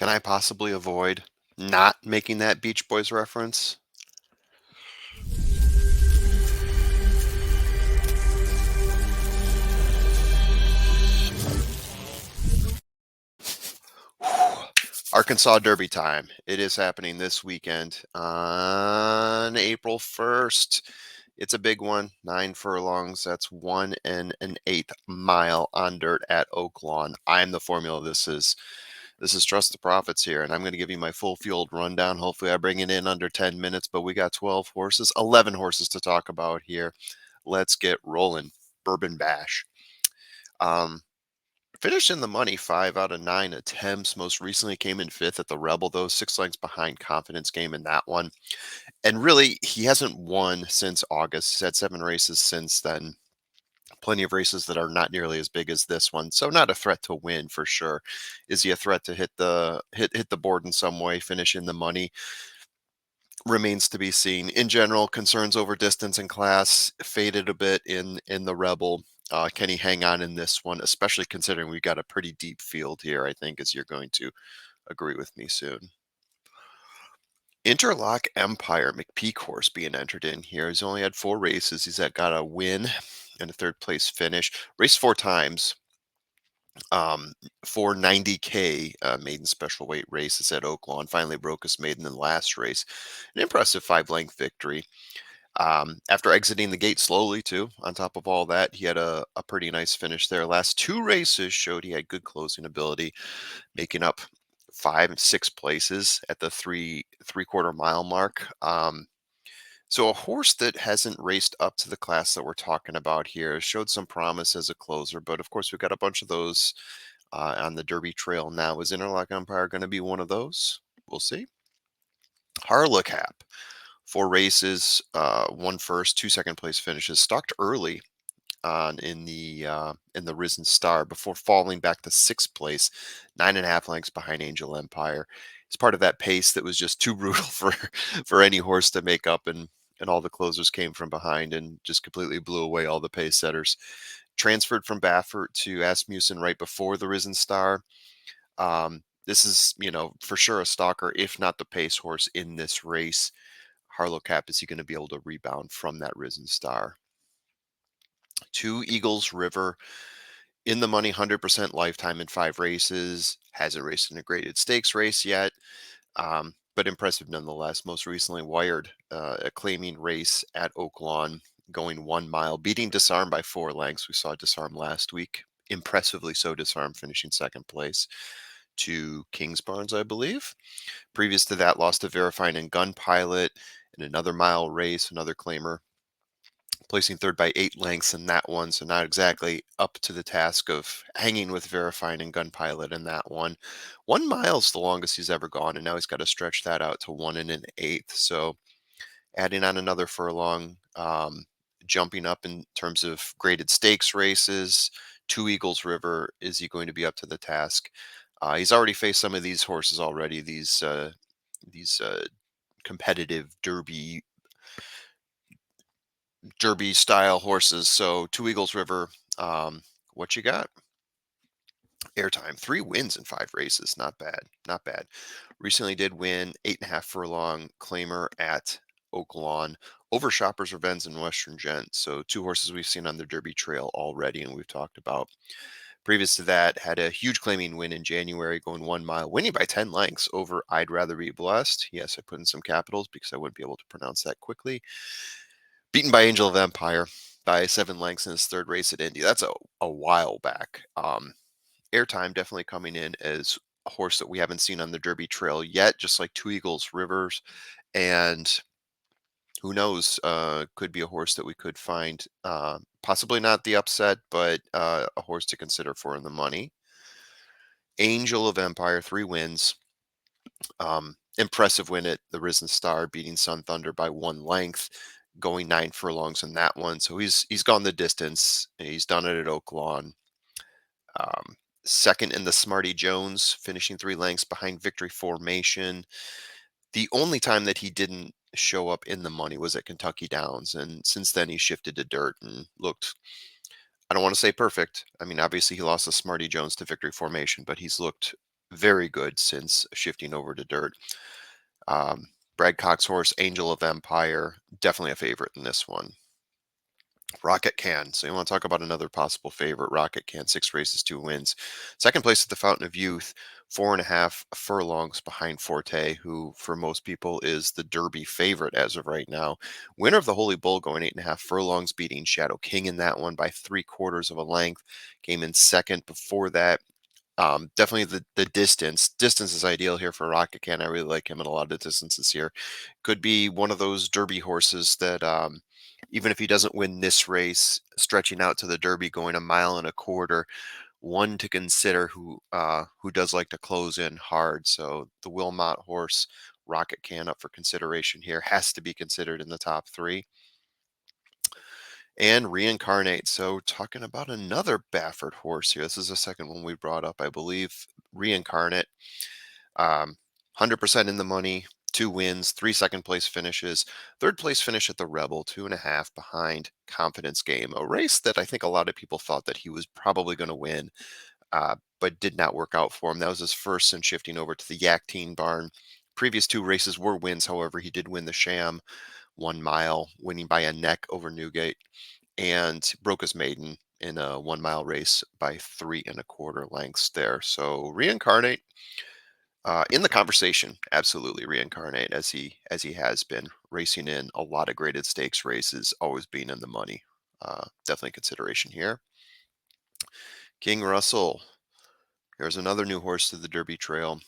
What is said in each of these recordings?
Can I possibly avoid not making that Beach Boys reference? Arkansas Derby time. It is happening this weekend on April 1st. It's a big one, 9 furlongs. That's 1 1/8 mile on dirt at Oaklawn. I'm the formula. This is Trust the Profits here, and I'm going to give you my full field rundown. Hopefully, I bring it in under 10 minutes, but we got 12 horses, 11 horses to talk about here. Let's get rolling. Bourbon Bash. Um, Finished in the money 5 out of 9 attempts. Most recently came in fifth at the Rebel, though, 6 lengths behind Confidence Game in that one. And really, he hasn't won since August. He's had 7 races since then. Plenty of races that are not nearly as big as this one, so not a threat to win for sure. Is he a threat to hit the board in some way, finish in the money? Remains to be seen. In general, concerns over distance and class faded a bit in the Rebel. Can he hang on in this one, especially considering we've got a pretty deep field here, I think, as you're going to agree with me soon. Interlock Empire McPeak horse being entered in here. He's only had 4 races. Got a win and a third place finish. Raced 4 times. Um, 490K maiden special weight races at Oaklawn. Finally broke his maiden in the last race. An impressive 5 length victory. After exiting the gate slowly, too, on top of all that, he had a pretty nice finish there. Last 2 races showed he had good closing ability, making up 5 and 6 places at the three-quarter mile mark. So a horse that hasn't raced up to the class that we're talking about here showed some promise as a closer, but of course we've got a bunch of those on the Derby Trail now. Is Interlock Empire going to be one of those? We'll see. Harlocap. 4 races, one first, 2 second place finishes. Stalked early on in the Risen Star before falling back to 6th place, 9.5 lengths behind Angel Empire. It's part of that pace that was just too brutal for any horse to make up, and all the closers came from behind and just completely blew away all the pace setters. Transferred from Baffert to Asmussen right before the Risen Star. This is, for sure a stalker, if not the pace horse in this race. Harlocap, is he going to be able to rebound from that Risen Star? 2 Eagles River in the money, 100% lifetime in 5 races. Hasn't raced in a graded stakes race yet, but impressive nonetheless. Most recently wired a claiming race at Oaklawn, going 1 mile, beating Disarm by 4 lengths. We saw Disarm last week. Impressively so, Disarm finishing 2nd place to Kings Barnes, I believe. Previous to that, lost to Verifying and Gun Pilot in another mile race, another claimer, placing third by 8 lengths in that one. So not exactly up to the task of hanging with Verifying and Gun Pilot in that one. 1 mile is the longest he's ever gone, and now he's got to stretch that out to 1 1/8. So adding on another furlong, jumping up in terms of graded stakes races. 2 Eagles River, is he going to be up to the task? He's already faced some of these horses already. These competitive Derby style horses. So 2 Eagles River, what you got? Airtime, 3 wins in 5 races. Not bad. Not bad. Recently did win 8.5 furlong claimer at Oaklawn over Shoppers Revenge and Western Gent. So 2 horses we've seen on the Derby Trail already, and we've talked about. Previous to that, had a huge claiming win in January, going 1 mile, winning by 10 lengths over I'd Rather Be Blessed. Yes, I put in some capitals because I wouldn't be able to pronounce that quickly. Beaten by Angel of Empire by 7 lengths in his third race at Indy. That's a while back. Airtime definitely coming in as a horse that we haven't seen on the Derby Trail yet, just like 2 Eagles Rivers. And who knows, could be a horse that we could find, possibly not the upset, but a horse to consider for in the money. Angel of Empire, 3 wins. Impressive win at the Risen Star, beating Sun Thunder by 1 length, going 9 furlongs in that one. So he's gone the distance. He's done it at Oaklawn. Second in the Smarty Jones, finishing 3 lengths behind Victory Formation. The only time that he didn't show up in the money was at Kentucky Downs, and since then he shifted to dirt and looked, I don't want to say perfect. I mean, obviously he lost the Smarty Jones to Victory Formation, but he's looked very good since shifting over to dirt. Um, Brad Cox horse, Angel of Empire, definitely a favorite in this one. Rocket Can. So you want to talk about another possible favorite? Rocket Can, 6 races, 2 wins. Second place at the Fountain of Youth, 4.5 furlongs behind Forte, who for most people is the Derby favorite as of right now. Winner of the Holy Bull going 8.5 furlongs, beating Shadow King in that one by 3/4 of a length. Came in second before that. Definitely the distance. Distance is ideal here for Rocket Can. I really like him in a lot of distances here. Could be one of those Derby horses that, even if he doesn't win this race, stretching out to the Derby, going 1.25 miles, one to consider who does like to close in hard. So the Wilmot horse, Rocket Can, up for consideration here, has to be considered in the top three. And Reincarnate. So talking about another Baffert horse here. This is the second one we brought up, I believe. Reincarnate. 100% in the money, 2 wins, 3 second place finishes, third place finish at the Rebel, 2.5 behind Confidence Game, a race that I think a lot of people thought that he was probably going to win, but did not work out for him. That was his first since shifting over to the Yak Barn. Previous 2 races were wins. However, he did win the Sham 1 mile, winning by a neck over Newgate, and broke his maiden in a 1 mile race by 3.25 lengths there. So Reincarnate, in the conversation, absolutely Reincarnate, as he has been racing in a lot of graded stakes races, always being in the money. Definitely consideration here. King Russell. Here's another new horse to the Derby Trail.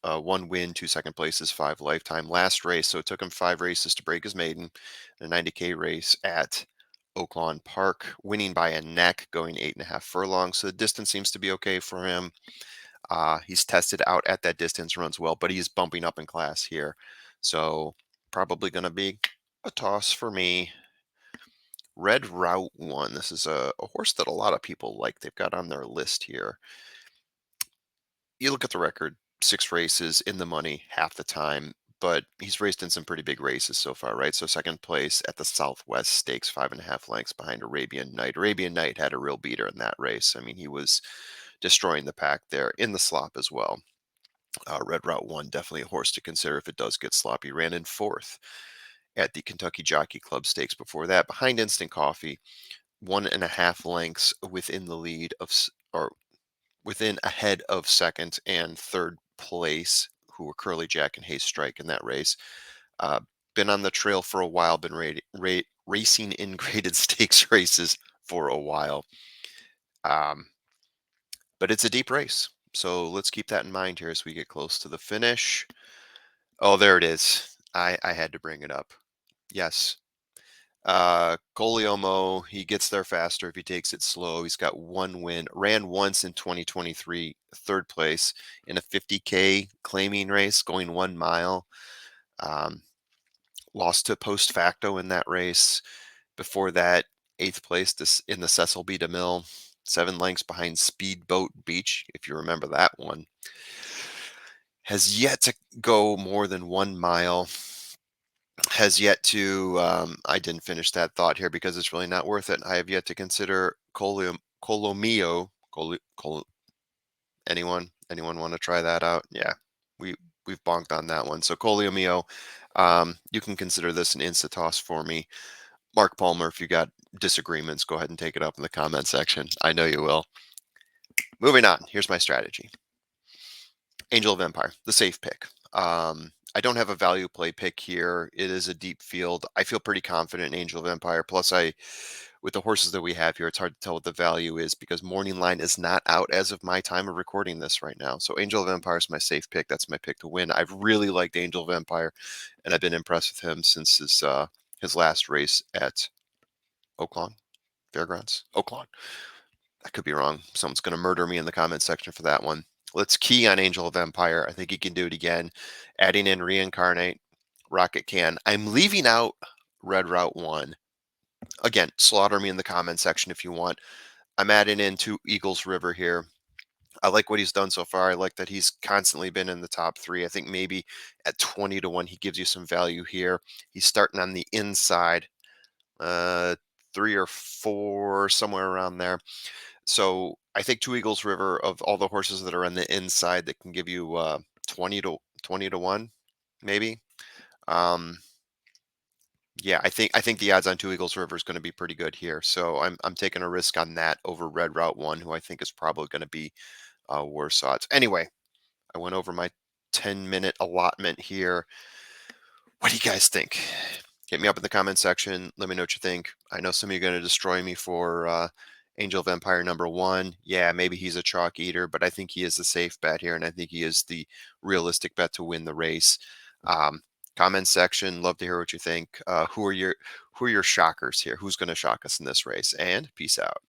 1 win, 2 second places, 5 lifetime. Last race, so it took him 5 races to break his maiden. A 90K race at Oaklawn Park, winning by a neck, going 8.5 furlongs. So the distance seems to be okay for him. He's tested out at that distance, runs well, but he's bumping up in class here. So probably going to be a toss for me. Red Route 1. This is a horse that a lot of people like. They've got on their list here. You look at the record, 6 races in the money half the time, but he's raced in some pretty big races so far, right? So second place at the Southwest Stakes, 5.5 lengths behind Arabian Night. Arabian Night had a real beater in that race. I mean, he was destroying the pack there in the slop as well. Red Route 1, definitely a horse to consider if it does get sloppy. Ran in fourth at the Kentucky Jockey Club Stakes before that, behind Instant Coffee, 1.5 lengths within the lead or within ahead of second and third place, who were Curly Jack and Hayes Strike in that race. Uh, been on the trail for a while, been racing in graded stakes races for a while. Um, but it's a deep race. So let's keep that in mind here as we get close to the finish. Oh, there it is. I had to bring it up. Yes. Coliomo, he gets there faster if he takes it slow. He's got 1 win. Ran once in 2023, third place in a 50K claiming race, going 1 mile. Um, Lost to Post Facto in that race. Before that, eighth place in the Cecil B. DeMille, 7 lengths behind Speedboat Beach, if you remember that one. Has yet to go more than 1 mile. Has yet to, I didn't finish that thought here because it's really not worth it. I have yet to consider Colomio. Anyone want to try that out? Yeah, we we've bonked on that one. So Colomio, you can consider this an insta toss for me. Mark Palmer, if you got disagreements, go ahead and take it up in the comment section. I know you will. Moving on. Here's my strategy. Angel of Empire, the safe pick. I don't have a value play pick here. It is a deep field. I feel pretty confident in Angel of Empire. Plus, with the horses that we have here, it's hard to tell what the value is because Morning Line is not out as of my time of recording this right now. So Angel of Empire is my safe pick. That's my pick to win. I've really liked Angel of Empire, and I've been impressed with him since his last race at Oaklawn Fairgrounds. Oaklawn. I could be wrong. Someone's going to murder me in the comment section for that one. Let's key on Angel of Empire. I think he can do it again. Adding in Reincarnate, Rocket Can. I'm leaving out Red Route 1. Again, slaughter me in the comment section if you want. I'm adding in 2 Eagles River here. I like what he's done so far. I like that he's constantly been in the top 3. I think maybe at 20 to 1, he gives you some value here. He's starting on the inside, 3 or 4, somewhere around there. So I think Two Eagles River, of all the horses that are on the inside that can give you 20 to 1, maybe. Um, yeah, I think the odds on Two Eagles River is going to be pretty good here. So I'm taking a risk on that over Red Route One, who I think is probably going to be worse odds. Anyway, I went over my 10-minute allotment here. What do you guys think? Hit me up in the comment section. Let me know what you think. I know some of you are going to destroy me for Angel of Empire #1. Yeah, maybe he's a chalk eater, but I think he is the safe bet here, and I think he is the realistic bet to win the race. Um, Comment section. Love to hear what you think. Who are your shockers here? Who's going to shock us in this race? And peace out.